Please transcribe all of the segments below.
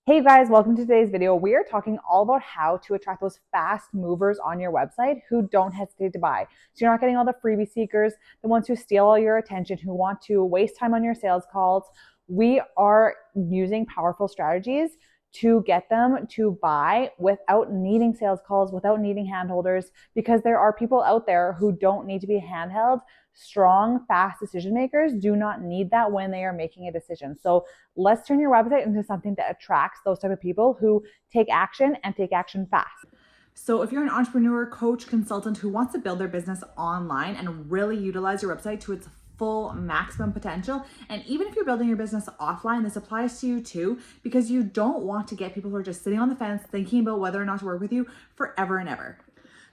Hey guys, welcome to today's video. We are talking all about how to attract those fast movers on your website who don't hesitate to buy. So you're not getting all the freebie seekers, the ones who steal all your attention, who want to waste time on your sales calls. We are using powerful strategies to get them to buy without needing sales calls, without needing handholders, because there are people out there who don't need to be handheld. Strong, fast decision makers do not need that when they are making a decision. So let's turn your website into something that attracts those type of people who take action and take action fast. So, if you're an entrepreneur, coach, consultant who wants to build their business online and really utilize your website to its full maximum potential, and even if you're building your business offline, this applies to you too, because you don't want to get people who are just sitting on the fence thinking about whether or not to work with you forever and ever.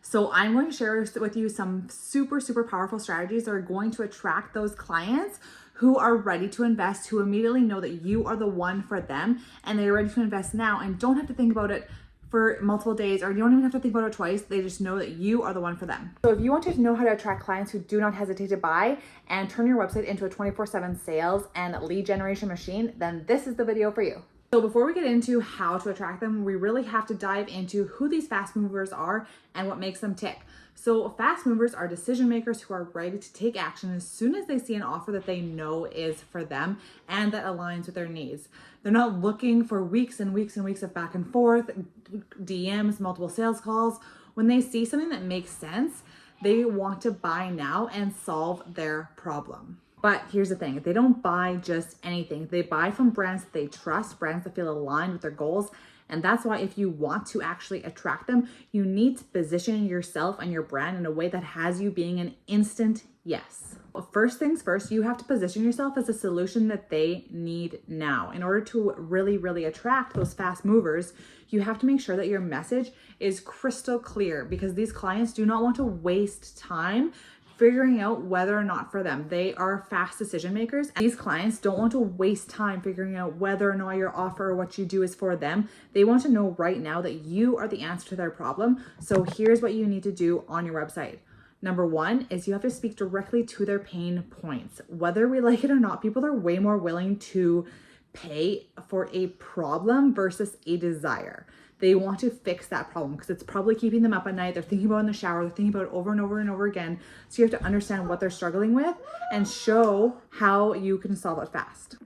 So I'm going to share with you some super powerful strategies that are going to attract those clients who are ready to invest, who immediately know that you are the one for them and they're ready to invest now and don't have to think about it for multiple days, or you don't even have to think about it twice. They just know that you are the one for them. So if you want to know how to attract clients who do not hesitate to buy and turn your website into a 24/7 sales and lead generation machine, then this is the video for you. So before we get into how to attract them, we really have to dive into who these fast movers are and what makes them tick. So fast movers are decision makers who are ready to take action as soon as they see an offer that they know is for them and that aligns with their needs. They're not looking for weeks and weeks and weeks of back and forth, DMs, multiple sales calls. When they see something that makes sense, they want to buy now and solve their problem. But here's the thing, they don't buy just anything. They buy from brands that they trust, brands that feel aligned with their goals. And that's why if you want to actually attract them, you need to position yourself and your brand in a way that has you being an instant yes. First things first, you have to position yourself as a solution that they need now. In order to really attract those fast movers, you have to make sure that your message is crystal clear, because these clients do not want to waste time figuring out whether or not for them. They are fast decision makers. These clients don't want to waste time figuring out whether or not your offer or what you do is for them. They want to know right now that you are the answer to their problem. So here's what you need to do on your website. Number one is you have to speak directly to their pain points. Whether we like it or not, people are way more willing to pay for a problem versus a desire. They want to fix that problem because it's probably keeping them up at night. They're thinking about it in the shower. They're thinking about it over and over and over again. So you have to understand what they're struggling with and show how you can solve it fast.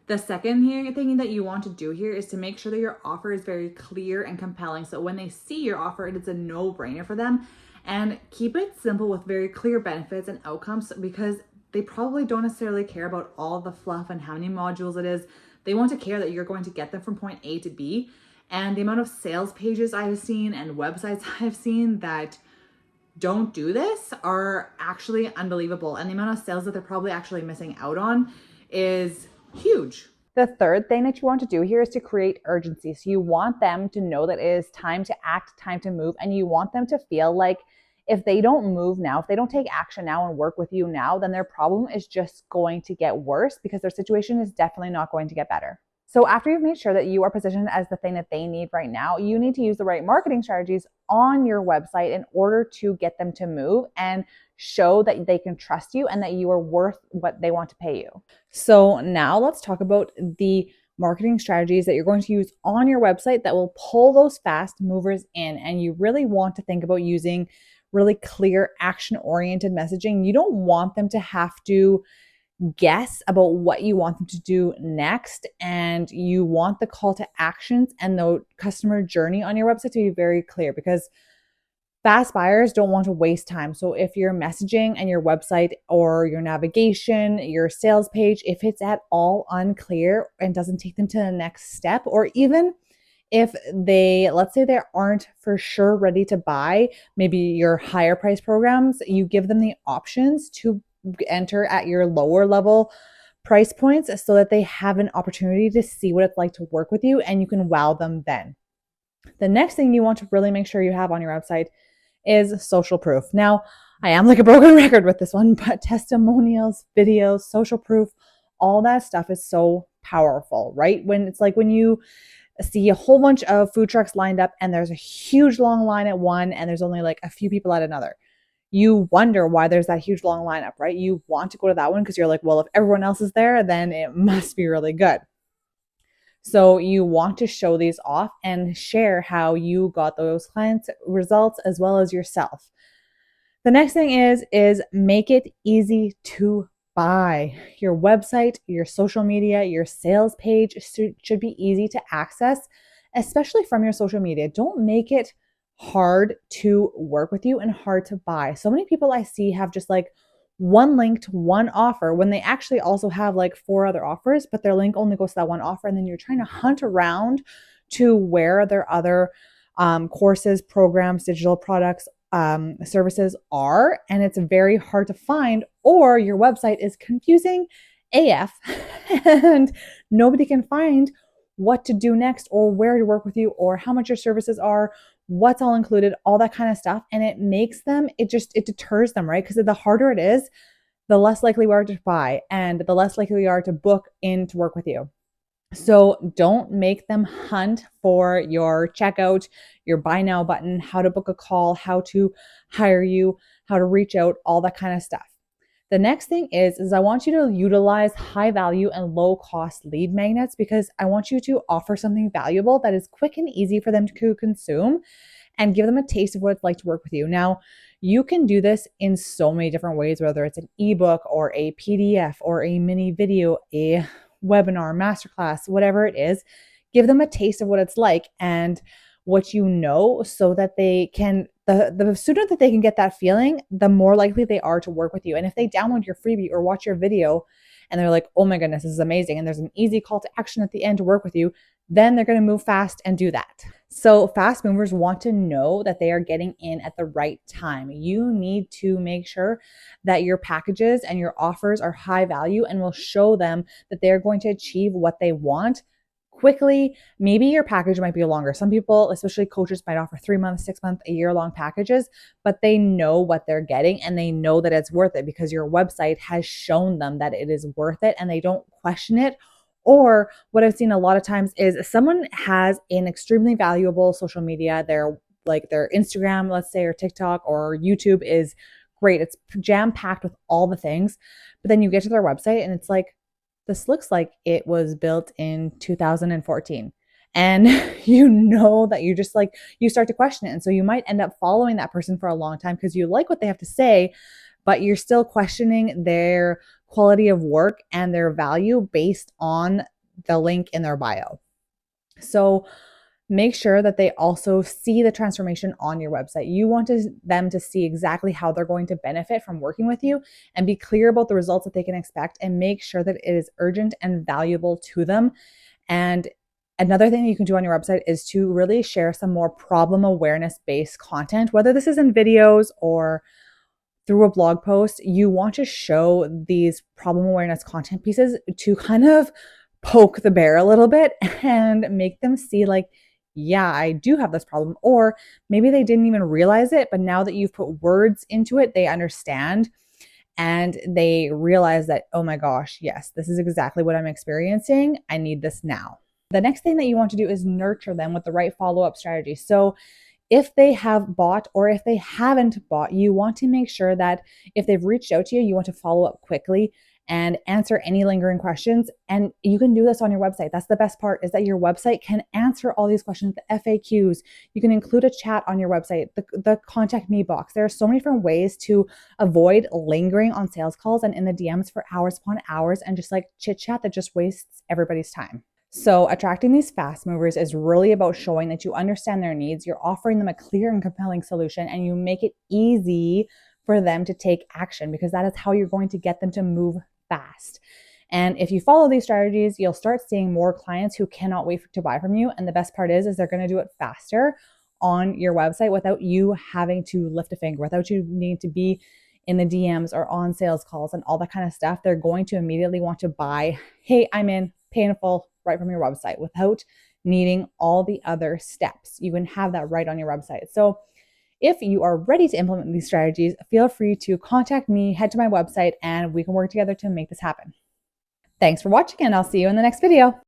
The second thing that you want to do here is to make sure that your offer is very clear and compelling. So when they see your offer, it is a no-brainer for them. And keep it simple with very clear benefits and outcomes, because they probably don't necessarily care about all the fluff and how many modules it is. They want to care that you're going to get them from point A to B. And the amount of sales pages I've seen and websites I've seen that don't do this are actually unbelievable. And the amount of sales that they're probably actually missing out on is huge. The third thing that you want to do here is to create urgency. So you want them to know that it is time to act, time to move, and you want them to feel like if they don't move now, if they don't take action now and work with you now, then their problem is just going to get worse, because their situation is definitely not going to get better. So after you've made sure that you are positioned as the thing that they need right now, you need to use the right marketing strategies on your website in order to get them to move and show that they can trust you and that you are worth what they want to pay you. So now let's talk about the marketing strategies that you're going to use on your website that will pull those fast movers in. And you really want to think about using really clear action-oriented messaging. You don't want them to have to guess about what you want them to do next, and you want the call to actions and the customer journey on your website to be very clear, because fast buyers don't want to waste time. So if your messaging and your website or your navigation, your sales page, if it's at all unclear and doesn't take them to the next step, or even if let's say they aren't for sure ready to buy, maybe your higher price programs, you give them the options to enter at your lower level price points so that they have an opportunity to see what it's like to work with you, and you can wow them then. The next thing you want to really make sure you have on your website is social proof. Now, I am like a broken record with this one, but testimonials, videos, social proof, all that stuff is so powerful, right? When it's like when you see a whole bunch of food trucks lined up and there's a huge long line at one and there's only like a few people at another. You wonder why there's that huge long lineup, right? You want to go to that one because you're like, well, if everyone else is there, then it must be really good. So you want to show these off and share how you got those clients results as well as yourself. The next thing is make it easy to buy. Your website, your social media, your sales page should be easy to access, especially from your social media. Don't make it hard to work with you and hard to buy. So many people I see have just like one link to one offer when they actually also have like 4 other offers, but their link only goes to that one offer. And then you're trying to hunt around to where their other courses, programs, digital products, services are, and it's very hard to find, or your website is confusing AF and nobody can find what to do next or where to work with you or how much your services are, what's all included, all that kind of stuff. And it makes them, it deters them, right? Because the harder it is, the less likely we are to buy and the less likely we are to book in to work with you. So don't make them hunt for your checkout, your buy now button, how to book a call, how to hire you, how to reach out, all that kind of stuff. The next thing is I want you to utilize high value and low cost lead magnets because I want you to offer something valuable that is quick and easy for them to consume and give them a taste of what it's like to work with you. Now, you can do this in so many different ways, whether it's an ebook or a PDF or a mini video, a webinar, masterclass, whatever it is. Give them a taste of what it's like and what you know so that they can, the sooner that they can get that feeling, the more likely they are to work with you. And if they download your freebie or watch your video and they're like, oh my goodness, this is amazing, and there's an easy call to action at the end to work with you, then they're going to move fast and do that. So fast movers want to know that they are getting in at the right time. You need to make sure that your packages and your offers are high value and will show them that they're going to achieve what they want quickly. Maybe your package might be longer. Some people, especially coaches, might offer 3 months, 6 months, a year long packages, but they know what they're getting and they know that it's worth it because your website has shown them that it is worth it and they don't question it. Or what I've seen a lot of times is someone has an extremely valuable social media. Their Instagram, let's say, or TikTok or YouTube is great. It's jam packed with all the things. But then you get to their website and it's like, this looks like it was built in 2014. And you know that you just like, you start to question it. And so you might end up following that person for a long time because you like what they have to say, but you're still questioning their quality of work and their value based on the link in their bio. So make sure that they also see the transformation on your website. You want them to see exactly how they're going to benefit from working with you and be clear about the results that they can expect and make sure that it is urgent and valuable to them. And another thing you can do on your website is to really share some more problem awareness based content, whether this is in videos or through a blog post. You want to show these problem awareness content pieces to kind of poke the bear a little bit and make them see like, yeah, I do have this problem. Or maybe they didn't even realize it, but now that you've put words into it, they understand and they realize that, oh my gosh, yes, this is exactly what I'm experiencing. I need this now. The next thing that you want to do is nurture them with the right follow-up strategy. So if they have bought or if they haven't bought, you want to make sure that if they've reached out to you, you want to follow up quickly and answer any lingering questions. And you can do this on your website. That's the best part, is that your website can answer all these questions, the FAQs. You can include a chat on your website, the contact me box. There are so many different ways to avoid lingering on sales calls and in the DMs for hours upon hours and just like chit chat that just wastes everybody's time. So attracting these fast movers is really about showing that you understand their needs, you're offering them a clear and compelling solution, and you make it easy for them to take action because that is how you're going to get them to move fast. And if you follow these strategies, you'll start seeing more clients who cannot wait to buy from you. And the best part is they're going to do it faster on your website without you having to lift a finger, without you needing to be in the DMs or on sales calls and all that kind of stuff. They're going to immediately want to buy, hey, I'm in, pay in full, right from your website without needing all the other steps. You can have that right on your website. So if you are ready to implement these strategies, feel free to contact me, head to my website, and we can work together to make this happen. Thanks for watching, and I'll see you in the next video.